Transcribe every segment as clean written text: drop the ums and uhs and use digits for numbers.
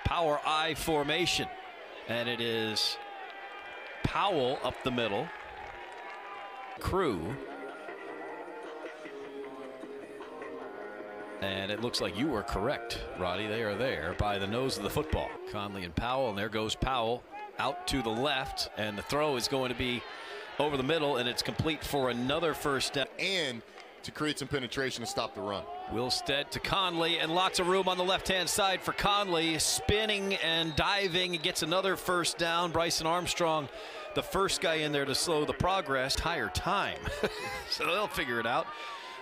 Power I formation, and it is Powell up the middle. Crew, and it looks like you were correct, Roddy. They are there by the nose of the football. Conley and Powell, and there goes Powell out to the left, and the throw is going to be over the middle, and it's complete for another first down. And to create some penetration to stop the run. Wilstead to Conley, and lots of room on the left-hand side for Conley, spinning and diving. He gets another first down. Bryson Armstrong, the first guy in there to slow the progress. Entire time. So they'll figure it out.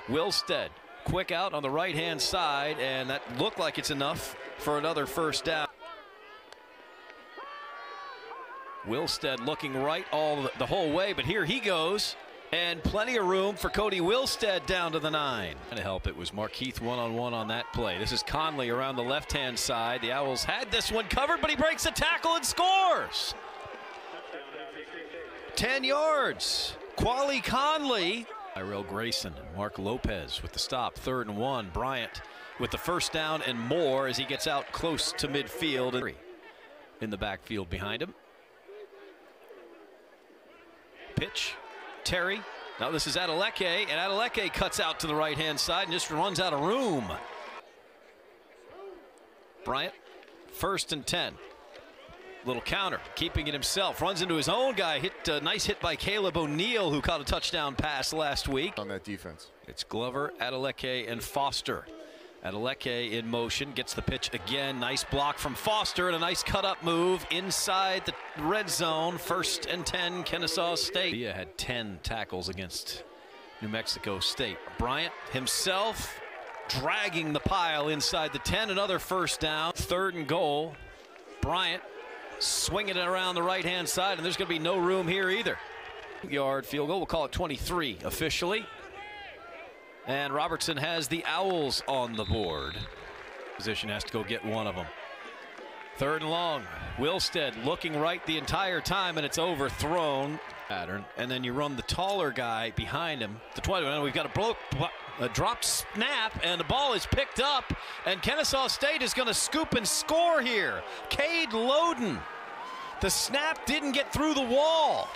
Wilstead, quick out on the right-hand side, and that looked like it's enough for another first down. Wilstead looking right the whole way, but here he goes. And plenty of room for Cody Wilstead down to the 9. To help, it was Markeith one-on-one on that play. This is Conley around the left-hand side. The Owls had this one covered, but he breaks a tackle and scores. 10 yards. Quali Conley. Tyrell Grayson and Mark Lopez with the stop. 3rd and 1. Bryant with the first down and more as he gets out close to midfield. In the backfield behind him. Pitch. Terry. Now this is Adeleke, and Adeleke cuts out to the right-hand side and just runs out of room. Bryant, 1st and 10. Little counter, keeping it himself. Runs into his own guy. Nice hit by Caleb O'Neal, who caught a touchdown pass last week. On that defense. It's Glover, Adeleke, and Foster. Adeleke in motion, gets the pitch again. Nice block from Foster and a nice cut-up move inside the red zone. 1st and 10, Kennesaw State. Villa had 10 tackles against New Mexico State. Bryant himself dragging the pile inside the 10. Another first down. 3rd and goal. Bryant swinging it around the right-hand side, and there's going to be no room here either. Yard field goal. We'll call it 23 officially. And Robertson has the Owls on the board. Position has to go get one of them. 3rd and long. Wilstead looking right the entire time, and it's overthrown. Pattern, and then you run the taller guy behind him. The 20. And we've got a dropped snap, and the ball is picked up, and Kennesaw State is going to scoop and score here. Cade Loden. The snap didn't get through the wall.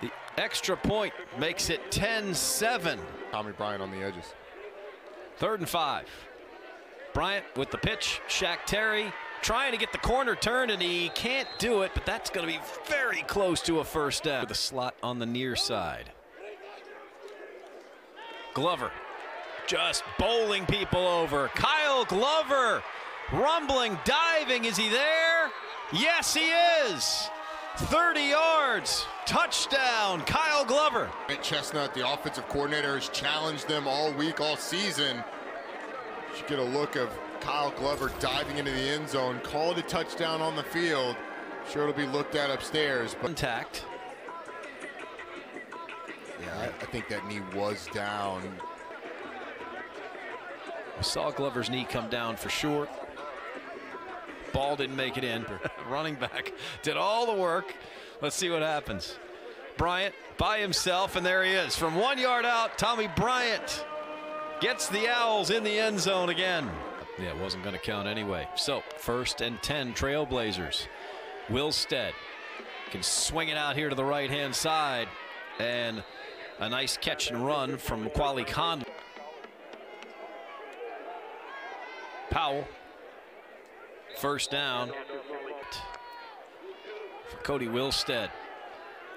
The extra point makes it 10-7. Tommy Bryant on the edges. 3rd and 5. Bryant with the pitch. Shaq Terry trying to get the corner turned, and he can't do it, but that's going to be very close to a first down. With a slot on the near side. Glover just bowling people over. Kyle Glover rumbling, diving. Is he there? Yes, he is. 30 yards. Touchdown, Kyle Glover. Chestnut, the offensive coordinator, has challenged them all week, all season. You should get a look of Kyle Glover diving into the end zone. Called a touchdown on the field. Sure, it'll be looked at upstairs. But intact. Yeah, I think that knee was down. I saw Glover's knee come down for sure. Ball didn't make it in. Running back did all the work. Let's see what happens. Bryant by himself, and there he is. From 1 yard out, Tommy Bryant gets the Owls in the end zone again. Yeah, it wasn't going to count anyway. So 1st and 10, Trailblazers. Wilstead can swing it out here to the right-hand side, and a nice catch and run from Quali Conley. Powell. First down for Cody Wilstead.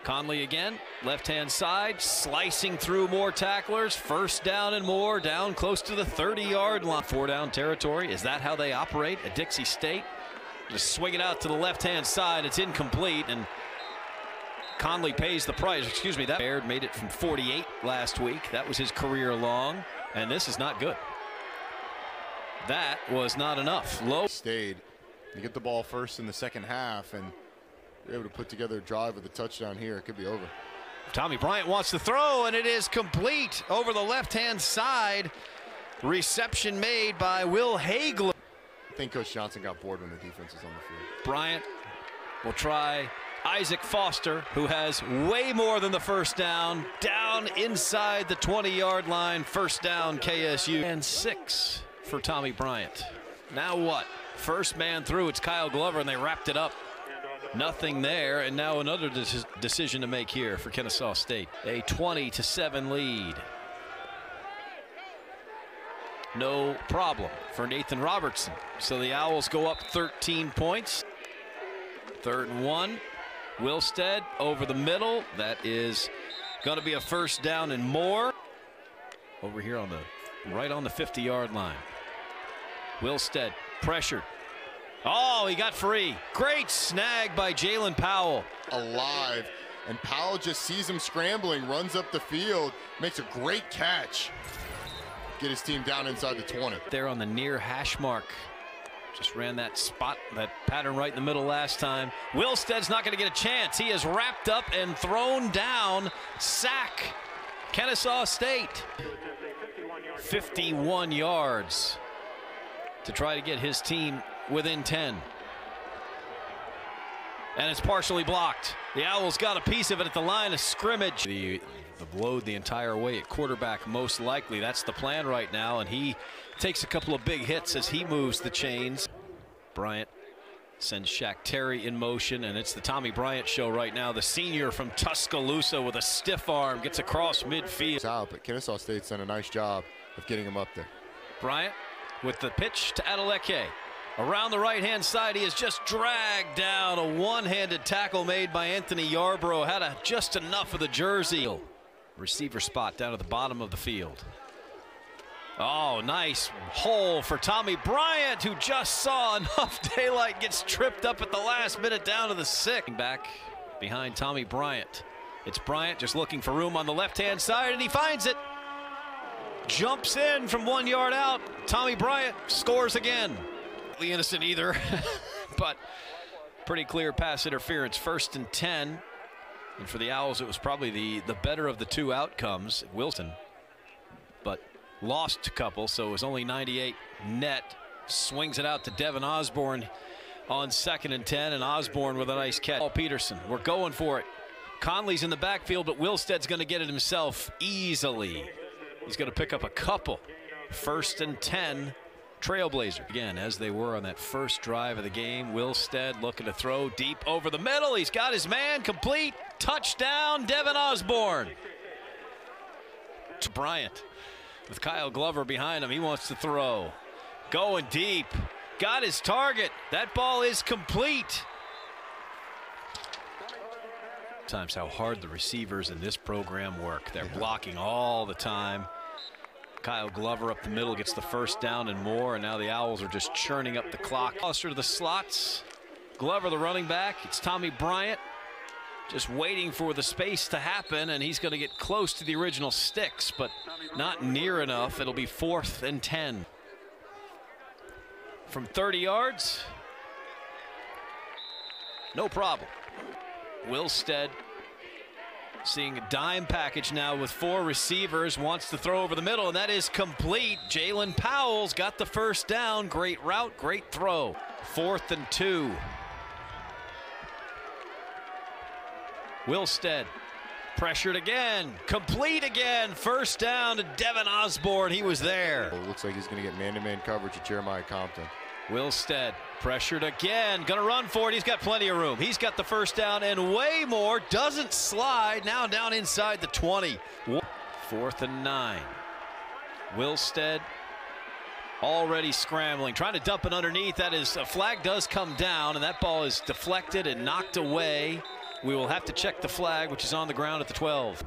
Conley again, left-hand side, slicing through more tacklers. 1st down and more, down close to the 30-yard line. 4-down territory. Is that how they operate at Dixie State? Just swing it out to the left-hand side. It's incomplete, and Conley pays the price. Excuse me, that Baird made it from 48 last week. That was his career long, and this is not good. That was not enough. Low. Stayed. You get the ball first in the second half, and you're able to put together a drive with a touchdown here. It could be over. Tommy Bryant wants to throw, and it is complete over the left-hand side. Reception made by Will Hagler. I think Coach Johnson got bored when the defense was on the field. Bryant will try Isaac Foster, who has way more than the first down inside the 20-yard line. First down, KSU. And 6 for Tommy Bryant. Now what? First man through, it's Kyle Glover, and they wrapped it up. Nothing there, and now another decision to make here for Kennesaw State. A 20-7 lead. No problem for Nathan Robertson. So the Owls go up 13 points. 3rd and 1. Wilstead over the middle. That is going to be a first down and more. Over here on right on the 50-yard line. Wilstead pressured. Oh, he got free. Great snag by Jalen Powell. Alive, and Powell just sees him scrambling, runs up the field, makes a great catch. Get his team down inside the 20. There on the near hash mark. Just ran that spot, that pattern right in the middle last time. Wilstead's not going to get a chance. He is wrapped up and thrown down. Sack. Kennesaw State. 51 yards to try to get his team within 10. And it's partially blocked. The Owls got a piece of it at the line of scrimmage. The load the entire way at quarterback, most likely. That's the plan right now, and he takes a couple of big hits as he moves the chains. Bryant sends Shaq Terry in motion, and it's the Tommy Bryant show right now. The senior from Tuscaloosa with a stiff arm gets across midfield. Out, but Kennesaw State's done a nice job of getting him up there. Bryant with the pitch to Adeleke. Around the right-hand side, he is just dragged down. A one-handed tackle made by Anthony Yarbrough. Had just enough of the jersey. Receiver spot down at the bottom of the field. Oh, nice hole for Tommy Bryant, who just saw enough daylight, gets tripped up at the last minute down to the 6. Back behind Tommy Bryant. It's Bryant just looking for room on the left-hand side, and he finds it. Jumps in from 1 yard out. Tommy Bryant scores again. Innocent either, but pretty clear pass interference. 1st and 10, and for the Owls it was probably the better of the two outcomes. Wilson, but lost a couple, so it was only 98 net. Swings it out to Devin Osborne on 2nd and 10, and Osborne with a nice catch. Paul Peterson, we're going for it. Conley's in the backfield, but Wilstead's going to get it himself easily. He's going to pick up a couple. 1st and 10. Trailblazer again, as they were on that first drive of the game. Wilstead looking to throw deep over the middle. He's got his man complete. Touchdown, Devin Osborne. To Bryant with Kyle Glover behind him. He wants to throw. Going deep. Got his target. That ball is complete. Times how hard the receivers in this program work. They're blocking all the time. Kyle Glover up the middle gets the first down and more, and now the Owls are just churning up the clock. Foster to the slots. Glover the running back. It's Tommy Bryant just waiting for the space to happen, and he's going to get close to the original sticks, but not near enough. It'll be 4th and 10. From 30 yards, no problem. Wilstead seeing a dime package now with 4 receivers, wants to throw over the middle, and that is complete. Jalen Powell's got the first down. Great route, great throw. 4th and 2. Wilstead pressured again, complete again. First down to Devin Osborne. He was there. It looks like he's going to get man-to-man coverage at Jeremiah Compton. Wilstead pressured again, gonna run for it. He's got plenty of room. He's got the first down and way more. Doesn't slide. Now down inside the 20. 4th and 9. Wilstead already scrambling, trying to dump it underneath. That is, a flag does come down, and that ball is deflected and knocked away. We will have to check the flag, which is on the ground at the 12.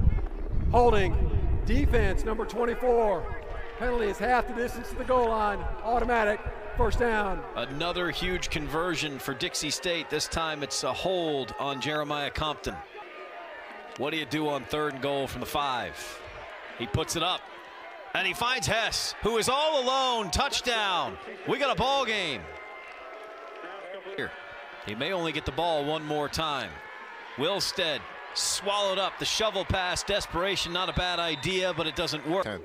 Holding defense number 24. Penalty is half the distance to the goal line. Automatic. First down. Another huge conversion for Dixie State. This time it's a hold on Jeremiah Compton. What do you do on 3rd and goal from the 5? He puts it up, and he finds Hess, who is all alone. Touchdown. We got a ball game. Here, he may only get the ball one more time. Wilstead swallowed up the shovel pass. Desperation, not a bad idea, but it doesn't work. 10.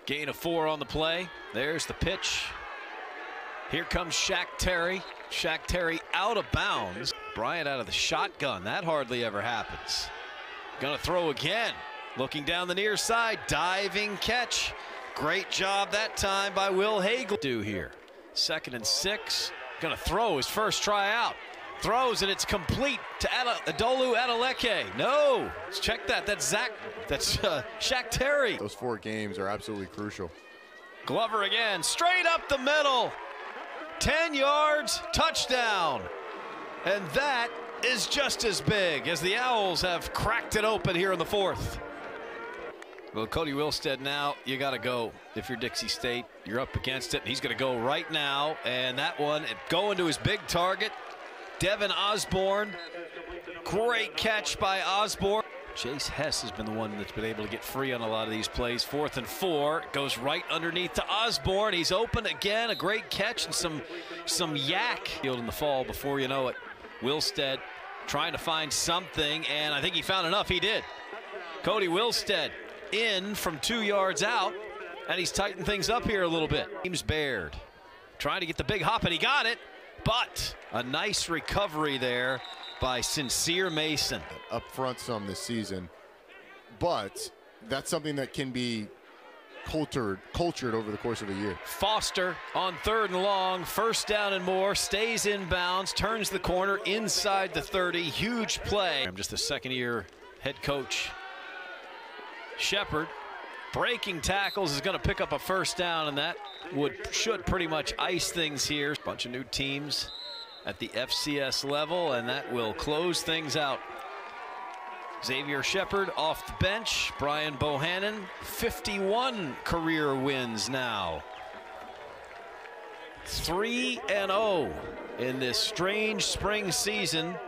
Gain of 4 on the play. There's the pitch. Here comes Shaq Terry. Shaq Terry out of bounds. Bryant out of the shotgun. That hardly ever happens. Gonna throw again. Looking down the near side. Diving catch. Great job that time by Will Hagel. Do here. 2nd and 6. Gonna throw his first try out. Throws, and it's complete to Adolu Adeleke. No, let's check that. That's Shaq Terry. Those 4 games are absolutely crucial. Glover again, straight up the middle. 10 yards, touchdown. And that is just as big as the Owls have cracked it open here in the 4th. Well, Cody Wilstead, now you got to go. If you're Dixie State, you're up against it. He's going to go right now, and that one going to his big target. Devin Osborne, great catch by Osborne. Chase Hess has been the one that's been able to get free on a lot of these plays. 4th and 4, goes right underneath to Osborne. He's open again, a great catch and some yak. Field in the fall before you know it. Wilstead trying to find something, and I think he found enough. He did. Cody Wilstead in from 2 yards out, and he's tightened things up here a little bit. James Baird trying to get the big hop, and he got it. But a nice recovery there by Sincere Mason. Up front some this season, but that's something that can be cultured over the course of a year. Foster on 3rd and long, 1st down and more, stays in bounds, turns the corner inside the 30. Huge play. I'm just the 2nd-year head coach. Shepard breaking tackles, is going to pick up a 1st down, and that should pretty much ice things here. Bunch of new teams at the FCS level, and that will close things out. Xavier Shepard off the bench. Brian Bohannon, 51 career wins now. 3-0 in this strange spring season.